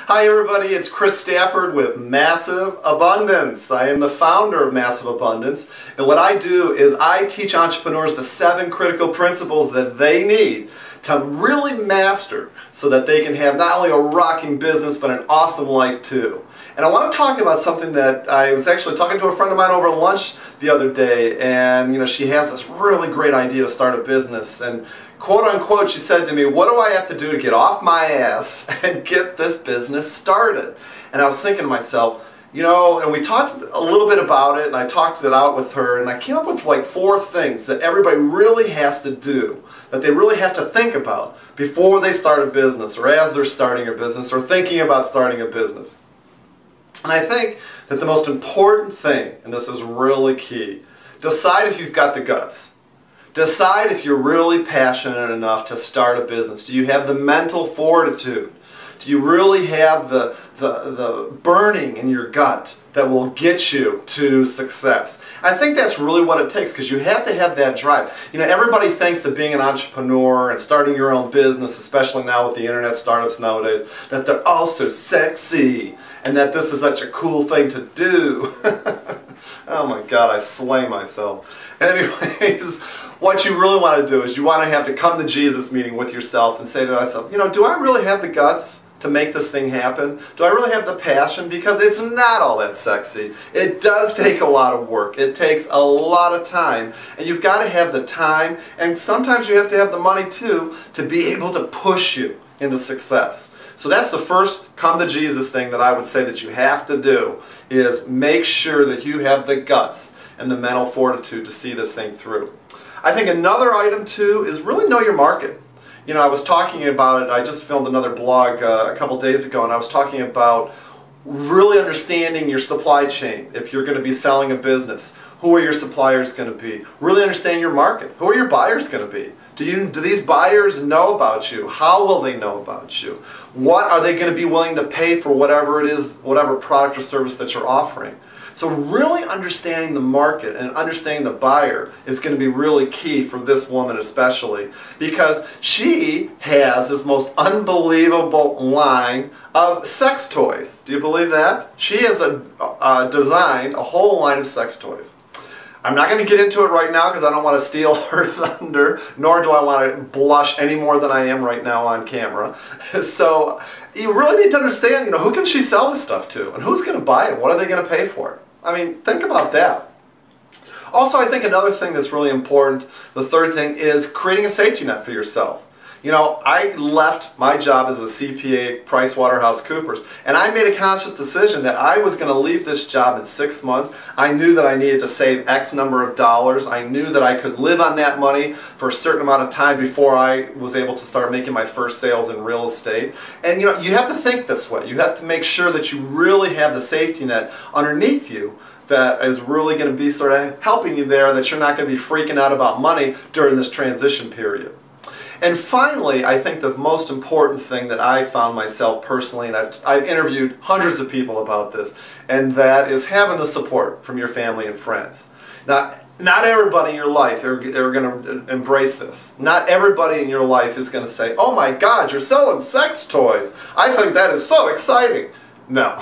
Hi everybody, it's Chris Stafford with Massive Abundance. I am the founder of Massive Abundance, and what I do is I teach entrepreneurs the 7 critical principles that they need to really master so that they can have not only a rocking business but an awesome life too. And I want to talk about something that I was actually talking to a friend of mine over lunch the other day, and she has this really great idea to start a business, and quote unquote she said to me, what do I have to do to get off my ass and get this business started? And I was thinking to myself, and we talked a little bit about it, and I talked it out with her, and I came up with like 4 things that everybody really has to do, that they really have to think about before they start a business, or as they're starting a business, or thinking about starting a business. And I think that the most important thing, and this is really key, decide if you've got the guts. Decide if you're really passionate enough to start a business. Do you have the mental fortitude? Do you really have the burning in your gut that will get you to success? I think that's really what it takes, because you have to have that drive. Everybody thinks that being an entrepreneur and starting your own business, especially now with the internet startups nowadays, that they're all so sexy and that this is such a cool thing to do. Oh my God, I slay myself. Anyways, what you really want to do is you want to have to come to Jesus meeting with yourself and say to yourself, do I really have the guts to make this thing happen? Do I really have the passion? Because it's not all that sexy. It does take a lot of work. It takes a lot of time. And you've got to have the time, and sometimes you have to have the money too, to be able to push you into success. So that's the first come to Jesus thing that I would say that you have to do, is make sure that you have the guts and the mental fortitude to see this thing through. I think another item too is really know your market. I was talking about it, I just filmed another blog a couple days ago, and I was talking about really understanding your supply chain. If you're going to be selling a business, who are your suppliers going to be? Really understand your market. Who are your buyers going to be? Do these buyers know about you? How will they know about you? What are they going to be willing to pay for whatever it is, whatever product or service that you're offering? So really understanding the market and understanding the buyer is going to be really key for this woman especially, because she has this most unbelievable line of sex toys. Do you believe that? She has designed a whole line of sex toys. I'm not going to get into it right now because I don't want to steal her thunder, nor do I want to blush any more than I am right now on camera. So you really need to understand, who can she sell this stuff to, and who's going to buy it? What are they going to pay for it? I mean, think about that. Also, I think another thing that's really important, the third thing, is creating a safety net for yourself. I left my job as a CPA at PricewaterhouseCoopers, and I made a conscious decision that I was going to leave this job in 6 months. I knew that I needed to save X number of dollars. I knew that I could live on that money for a certain amount of time before I was able to start making my first sales in real estate. And you have to think this way. You have to make sure that you really have the safety net underneath you that is really going to be sort of helping you there, that you're not going to be freaking out about money during this transition period. And finally, I think the most important thing that I found myself personally, and I've interviewed hundreds of people about this, and that is having the support from your family and friends. Now, not everybody in your life are going to embrace this. Not everybody in your life is going to say, oh my God, you're selling sex toys. I think that is so exciting. No,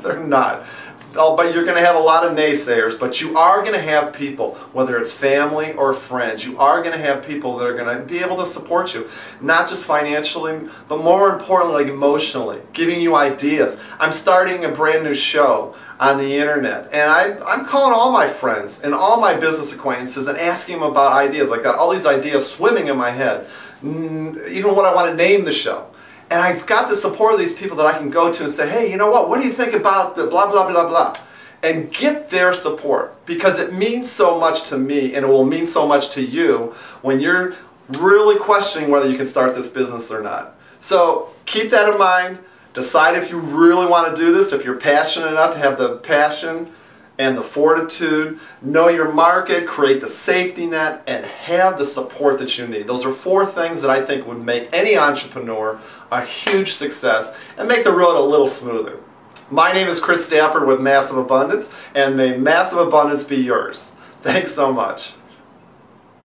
they're not. But you're going to have a lot of naysayers, but you are going to have people, whether it's family or friends, you are going to have people that are going to be able to support you, not just financially, but more importantly, like emotionally, giving you ideas. I'm starting a brand new show on the internet, and I'm calling all my friends and all my business acquaintances and asking them about ideas. I've got all these ideas swimming in my head, even what I want to name the show. And I've got the support of these people that I can go to and say, hey, you know what do you think about the blah, blah, blah, blah? And get their support, because it means so much to me, and it will mean so much to you when you're really questioning whether you can start this business or not. So keep that in mind. Decide if you really want to do this, if you're passionate enough to have the passion and the fortitude, know your market, create the safety net, and have the support that you need. Those are 4 things that I think would make any entrepreneur a huge success and make the road a little smoother. My name is Chris Stafford with Massive Abundance, and may massive abundance be yours. Thanks so much.